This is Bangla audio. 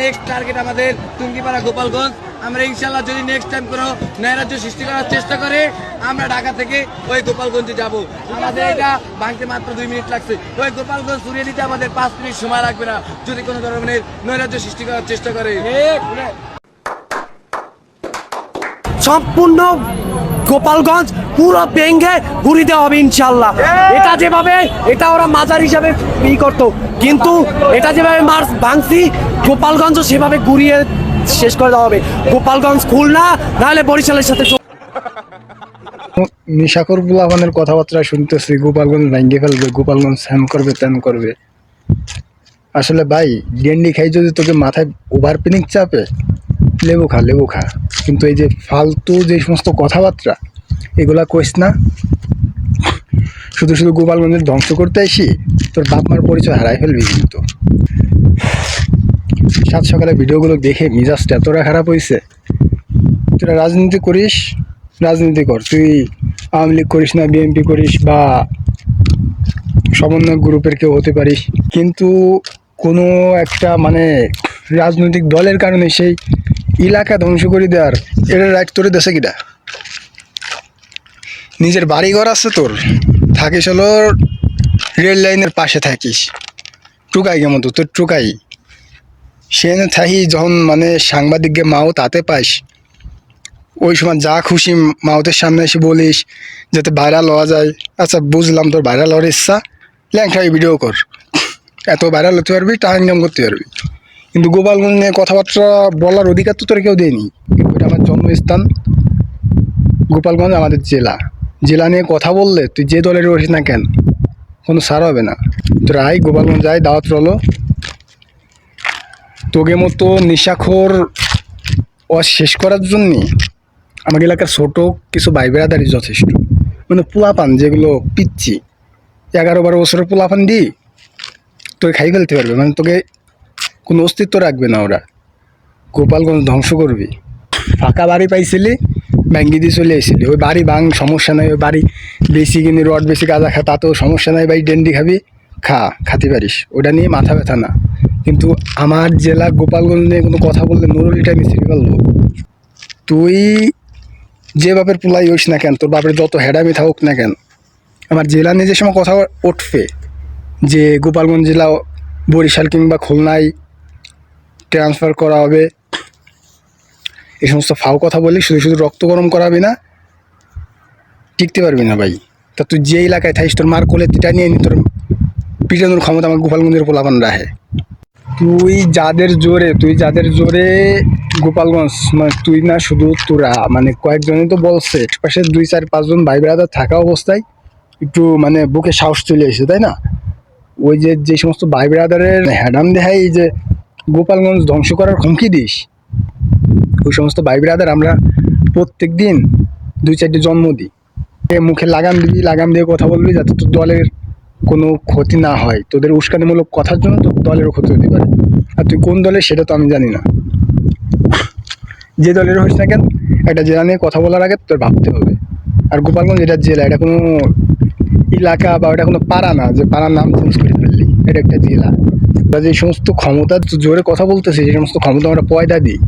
নেক্সট টার্গেট আমাদের টুঙ্গিপাড়া গোপালগঞ্জ। আমরা ইনশাল্লাহ যদি নেক্সট টাইম কোনো নৈরাজ্য সৃষ্টি করার চেষ্টা করে আমরা ঢাকা থেকে ওই গোপালগঞ্জে যাব। আমাদের এটা ভাঙতে মাত্র 2 মিনিট লাগছে। ওই গোপালগঞ্জ সরিয়ে দিতে আমাদের 5 মিনিট সময় লাগবে না যদি কোনো ধরনের নৈরাজ্য সৃষ্টি করার চেষ্টা করে। সম্পূর্ণ গোপালগঞ্জ পুরো ভেঙে ঘুরি দেওয়া হবে ইনশাল্লাহ। এটা যেভাবে এটা ওরা মাজার হিসাবে করতো, কিন্তু এটা যেভাবে মার্চ ভাঙছি গোপালগঞ্জ সেভাবে ঘুরিয়ে শেষ করে দেওয়া হবে। গোপালগঞ্জ খুলনা নাহলে বরিশালের সাথে নিশাকর বুলাবানের কথাবার্তা শুনতেছি, গোপালগঞ্জ ভেঙে ফেলবে, গোপালগঞ্জ হ্যান করবে ত্যান করবে। আসলে ভাই ডেন্ডি খাই যদি তোকে মাথায় ওভার পিনিক চাপে লেবু খা, কিন্তু এই যে ফালতু যে সমস্ত কথাবার্তা এগুলা কইস না। শুধু শুধু গোপালগঞ্জের ধ্বংস করতে আসি তোর বাপ মার পরিচয় হারাই ফেলবি। কিন্তু সাত সকালে ভিডিওগুলো দেখে মিজাজটা এতটা খারাপ হয়েছে। তোরা রাজনীতি করিস, রাজনীতি কর, তুই আওয়ামী লীগ করিস না, বিএনপি করিস বা সমন্বয় গ্রুপের কেউ হতে পারিস, কিন্তু কোনো একটা মানে রাজনৈতিক দলের কারণে সেই এলাকা ধ্বংস করে দেওয়ার এটা রাইট তোর দেশে কিটা? নিজের বাড়িঘর আছে তোর, থাকিস হলো রেল লাইনের পাশে থাকিস, টুকাই গে মতো তোর টুকাই সে থাকি যখন মানে সাংবাদিককে মাও তাতে পাইস ওই সময় যা খুশি মাউথের সামনে এসে বলিস যাতে ভাইরাল হওয়া যায়। আচ্ছা বুঝলাম তোর ভাইরাল হওয়ার ইচ্ছা, ল্যাংটাই ভিডিও কর, এত ভাইরাল হতে পারবি, টাকা ইনকাম করতে পারবি। কিন্তু গোপালগঞ্জ নিয়ে কথাবার্তা বলার অধিকার তো তোর কেউ দেয়নি। এটা আমার জন্মস্থান, গোপালগঞ্জ আমাদের জেলা নিয়ে কথা বললে তুই যে দলের রসিস না কেন কোনো সার হবে না। তোর আই গোপালগঞ্জ যাই দাওয়াত রলো, তোকে মতো নিশাখোর শেষ করার জন্যে আমার এলাকার ছোটো কিছু ভাই বেড়াদারি যথেষ্ট, মানে পোলাপান যেগুলো পিচ্ছি 11-12 বছরের পোলাপান দিই তোকে খাই ফেলতে পারবে, মানে তোকে কোনো অস্তিত্ব রাখবে না। ওরা গোপালগঞ্জ ধ্বংস করবি। ফাঁকা বাড়ি পাইছিলি ব্যাঙ্গি দিয়ে চলে আসছিলি, ওই বাড়ি ভাঙ সমস্যা নাই, ওই বাড়ি বেশি কিনে রড বেশি গাঁজা খা তাতেও সমস্যা নাই ভাই, ডেন্ডি খাবি খাতে পারিস, ওটা নিয়ে মাথা ব্যথা না। কিন্তু আমার জেলা গোপালগঞ্জ নিয়ে কোনো কথা বললে নুরুলিটা মিস্ত্রি ফেলবো। তুই যে বাপের পোলাই হইস না কেন, তোর বাপের যত হেডামি থাকুক না কেন, আমার জেলা নিয়ে যে সময় কথা উঠবে যে গোপালগঞ্জ জেলা বরিশাল কিংবা খুলনায় ট্রান্সফার করা হবে, এই সমস্ত ফাও কথা বলি, শুধু শুধু রক্ত গরম করাবি না, টিকতে পারবি না ভাই। তা তুই যে এলাকায় থাকিস তোর মার কোলে তিটা নিয়ে নি, তোর পিটানোর ক্ষমতা আমার গোপালগঞ্জের পোলাপান রাখে। তুই যাদের জোরে গোপালগঞ্জ মানে তুই না শুধু তোরা, মানে কয়েকজনই তো বলছে, পাশে 2-4-5 জন ভাই ব্রাদার থাকা অবস্থায় একটু মানে বুকে সাহস চলে এসেছে, তাই না? ওই যে সমস্ত ভাই ব্রাদারের হ্যাডাম দেখাই যে গোপালগঞ্জ ধ্বংস করার হুমকি দিস, ওই সমস্ত ভাই ব্রাদার আমরা প্রত্যেক দিন 2-4টি জন্ম দিই। মুখে লাগাম দিবি, লাগাম দিয়ে কথা বলবি যাতে তোর দলের কোনো ক্ষতি না হয়, তোদের উস্কানিমূলক কথার জন্য তোর দলেরও ক্ষতি হতে পারে। আর তুই কোন দলের সেটা তো আমি জানি না, যে দলের হোস না কেন একটা জেলা নিয়ে কথা বলার আগে তোর ভাবতে হবে। আর গোপালগঞ্জ এটা জেলা, এটা কোনো এলাকা বা এটা কোনো পাড়া না যে পাড়ার নাম চেঞ্জ করে ফেললি, এটা একটা জেলা। যে সমস্ত ক্ষমতা জোরে কথা বলতেছে সেই সমস্ত ক্ষমতা আমরা পয়দা দিই।